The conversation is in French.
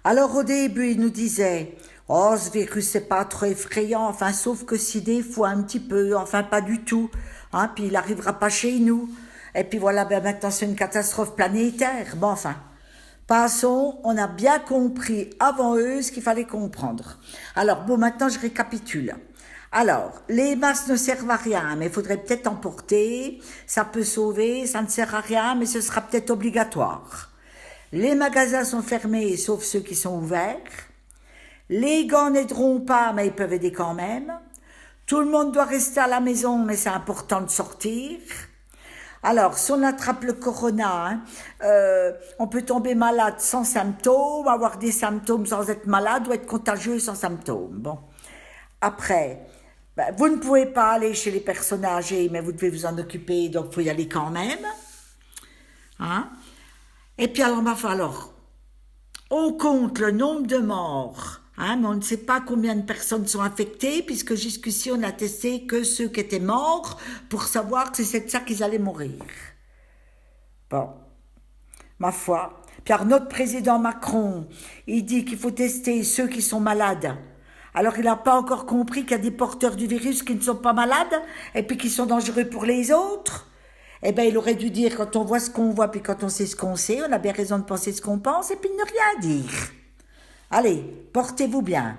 Alors au début, il nous disait, oh, ce virus, c'est pas trop effrayant, enfin, sauf que si des fois un petit peu, enfin, pas du tout, hein, puis il n'arrivera pas chez nous. Et puis voilà, ben maintenant c'est une catastrophe planétaire. Bon, enfin, passons, on a bien compris avant eux ce qu'il fallait comprendre. Alors, bon, maintenant je récapitule. Alors, les masques ne servent à rien, mais il faudrait peut-être en porter. Ça peut sauver, ça ne sert à rien, mais ce sera peut-être obligatoire. Les magasins sont fermés, sauf ceux qui sont ouverts. Les gants n'aideront pas, mais ils peuvent aider quand même. Tout le monde doit rester à la maison, mais c'est important de sortir. Alors, si on attrape le corona, hein, on peut tomber malade sans symptômes, avoir des symptômes sans être malade ou être contagieux sans symptômes. Bon. Après, ben, vous ne pouvez pas aller chez les personnes âgées, mais vous devez vous en occuper, donc il faut y aller quand même. Hein? Et puis alors, on compte le nombre de morts, hein, mais on ne sait pas combien de personnes sont infectées, puisque jusqu'ici on a testé que ceux qui étaient morts pour savoir que c'est de ça qu'ils allaient mourir. Bon, ma foi. Puis alors notre président Macron, il dit qu'il faut tester ceux qui sont malades. Alors il n'a pas encore compris qu'il y a des porteurs du virus qui ne sont pas malades et puis qui sont dangereux pour les autres. Eh bien, il aurait dû dire quand on voit ce qu'on voit puis quand on sait ce qu'on sait, on a bien raison de penser ce qu'on pense et puis de ne rien dire. Allez, portez-vous bien.